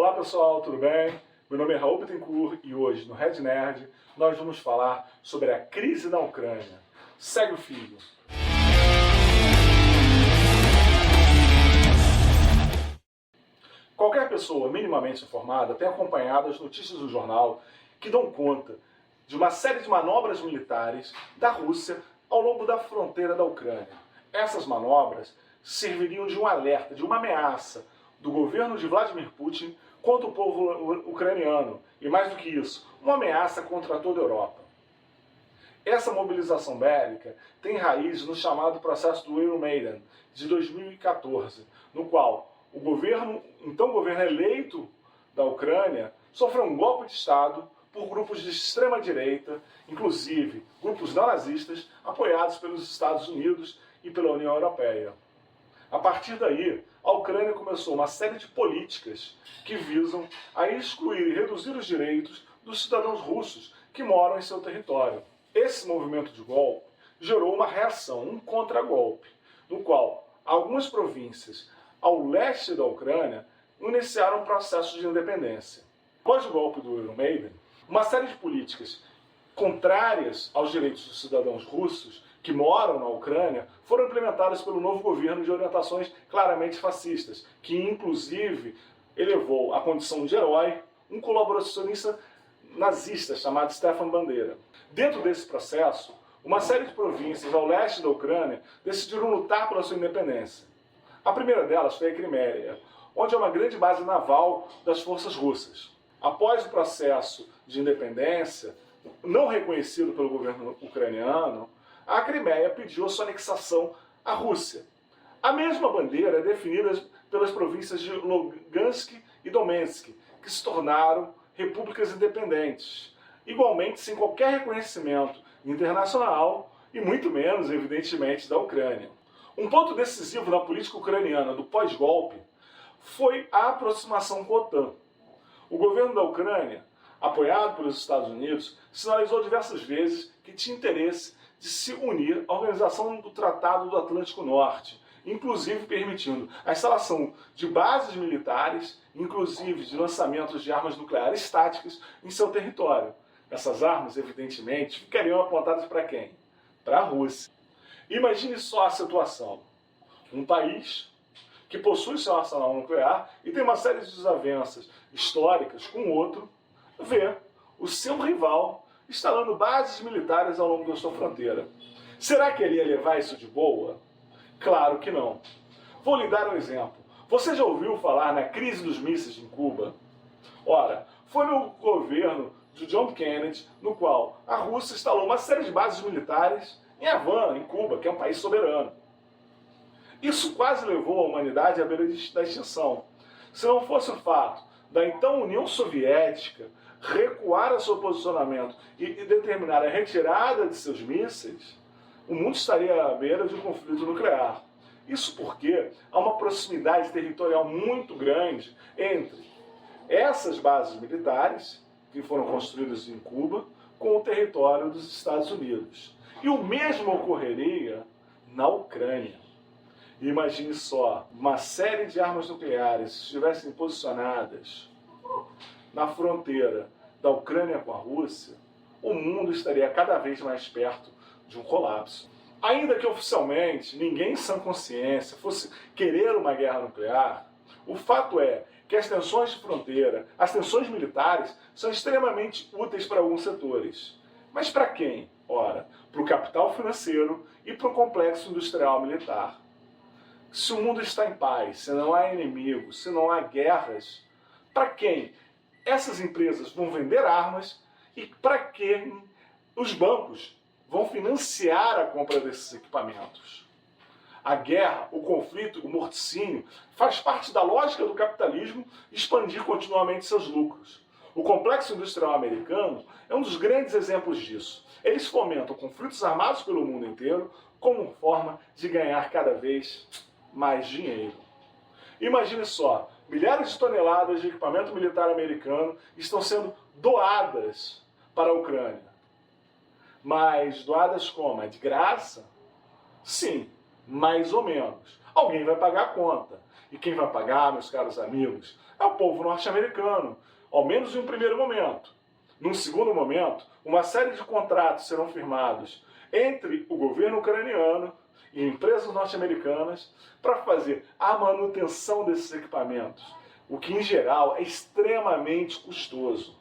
Olá pessoal, tudo bem? Meu nome é Raul Bittencourt e hoje no Red Nerd nós vamos falar sobre a crise na Ucrânia. Segue o fio! Qualquer pessoa minimamente informada tem acompanhado as notícias do jornal que dão conta de uma série de manobras militares da Rússia ao longo da fronteira da Ucrânia. Essas manobras serviriam de um alerta, de uma ameaça do governo de Vladimir Putin contra o povo ucraniano e, mais do que isso, uma ameaça contra toda a Europa. Essa mobilização bélica tem raiz no chamado processo do Euromaidan de 2014, no qual o governo eleito da Ucrânia sofreu um golpe de Estado por grupos de extrema-direita, inclusive grupos neonazistas apoiados pelos Estados Unidos e pela União Europeia. A partir daí, a Ucrânia começou uma série de políticas que visam a excluir e reduzir os direitos dos cidadãos russos que moram em seu território. Esse movimento de golpe gerou uma reação, um contragolpe, no qual algumas províncias ao leste da Ucrânia iniciaram um processo de independência. Após o golpe do Euromaidan, uma série de políticas contrárias aos direitos dos cidadãos russos que moram na Ucrânia foram implementadas pelo novo governo de orientações claramente fascistas, que inclusive elevou à condição de herói um colaboracionista nazista chamado Stefan Bandera. Dentro desse processo, uma série de províncias ao leste da Ucrânia decidiram lutar pela sua independência. A primeira delas foi a Crimeia, onde é uma grande base naval das forças russas. Após o processo de independência, não reconhecido pelo governo ucraniano, a Crimeia pediu a sua anexação à Rússia. A mesma bandeira é definida pelas províncias de Lugansk e Donetsk, que se tornaram repúblicas independentes, igualmente sem qualquer reconhecimento internacional e muito menos, evidentemente, da Ucrânia. Um ponto decisivo na política ucraniana do pós-golpe foi a aproximação com a OTAN. O governo da Ucrânia, apoiado pelos Estados Unidos, sinalizou diversas vezes que tinha interesse de se unir à organização do Tratado do Atlântico Norte, inclusive permitindo a instalação de bases militares, inclusive de lançamentos de armas nucleares táticas em seu território. Essas armas, evidentemente, ficariam apontadas para quem? Para a Rússia. Imagine só a situação. Um país que possui seu arsenal nuclear e tem uma série de desavenças históricas com outro, vê o seu rival instalando bases militares ao longo da sua fronteira. Será que ele ia levar isso de boa? Claro que não. Vou lhe dar um exemplo. Você já ouviu falar na crise dos mísseis em Cuba? Ora, foi no governo de John Kennedy, no qual a Rússia instalou uma série de bases militares em Havana, em Cuba, que é um país soberano. Isso quase levou a humanidade à beira da extinção. Se não fosse o fato da então União Soviética recuar a seu posicionamento e determinar a retirada de seus mísseis, o mundo estaria à beira de um conflito nuclear. Isso porque há uma proximidade territorial muito grande entre essas bases militares, que foram construídas em Cuba, com o território dos Estados Unidos. E o mesmo ocorreria na Ucrânia. Imagine só, uma série de armas nucleares estivessem posicionadas na fronteira da Ucrânia com a Rússia, o mundo estaria cada vez mais perto de um colapso. Ainda que oficialmente ninguém em sã consciência fosse querer uma guerra nuclear, o fato é que as tensões de fronteira, as tensões militares, são extremamente úteis para alguns setores. Mas para quem? Ora, para o capital financeiro e para o complexo industrial militar. Se o mundo está em paz, se não há inimigos, se não há guerras, para quem essas empresas vão vender armas e para quem os bancos vão financiar a compra desses equipamentos? A guerra, o conflito, o morticínio faz parte da lógica do capitalismo expandir continuamente seus lucros. O complexo industrial americano é um dos grandes exemplos disso. Eles fomentam conflitos armados pelo mundo inteiro como forma de ganhar cada vez mais dinheiro. Imagine só, milhares de toneladas de equipamento militar americano estão sendo doadas para a Ucrânia. Mas doadas como? É de graça? Sim, mais ou menos. Alguém vai pagar a conta. E quem vai pagar, meus caros amigos, é o povo norte-americano, ao menos em um primeiro momento. Num segundo momento, uma série de contratos serão firmados entre o governo ucraniano e empresas norte-americanas para fazer a manutenção desses equipamentos, o que em geral é extremamente custoso.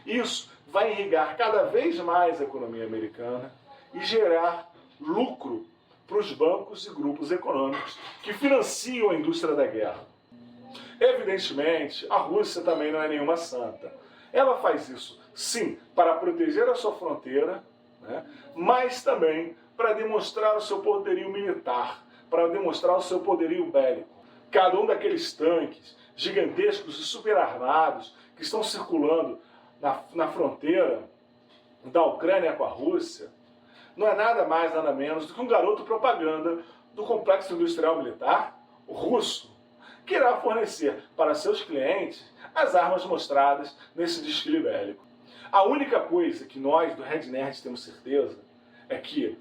Isso vai irrigar cada vez mais a economia americana e gerar lucro para os bancos e grupos econômicos que financiam a indústria da guerra. Evidentemente, a Rússia também não é nenhuma santa. Ela faz isso, sim, para proteger a sua fronteira, né, mas também para demonstrar o seu poderio militar, para demonstrar o seu poderio bélico. Cada um daqueles tanques gigantescos e superarmados que estão circulando na fronteira da Ucrânia com a Rússia não é nada mais, nada menos do que um garoto propaganda do complexo industrial militar russo, que irá fornecer para seus clientes as armas mostradas nesse desfile bélico. A única coisa que nós do Red Nerd temos certeza é que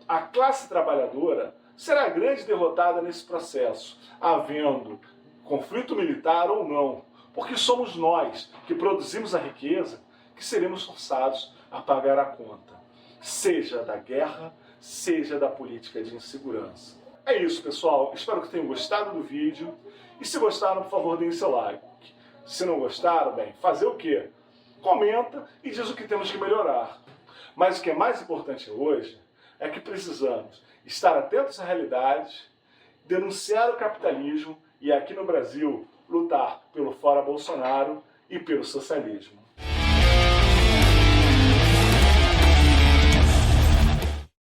a classe trabalhadora será a grande derrotada nesse processo, havendo conflito militar ou não, porque somos nós que produzimos a riqueza que seremos forçados a pagar a conta, seja da guerra, seja da política de insegurança. É isso, pessoal. Espero que tenham gostado do vídeo. E se gostaram, por favor, deem seu like. Se não gostaram, bem, fazer o quê? Comenta e diz o que temos que melhorar. Mas o que é mais importante hoje é que precisamos estar atentos à realidade, denunciar o capitalismo e, aqui no Brasil, lutar pelo Fora Bolsonaro e pelo socialismo.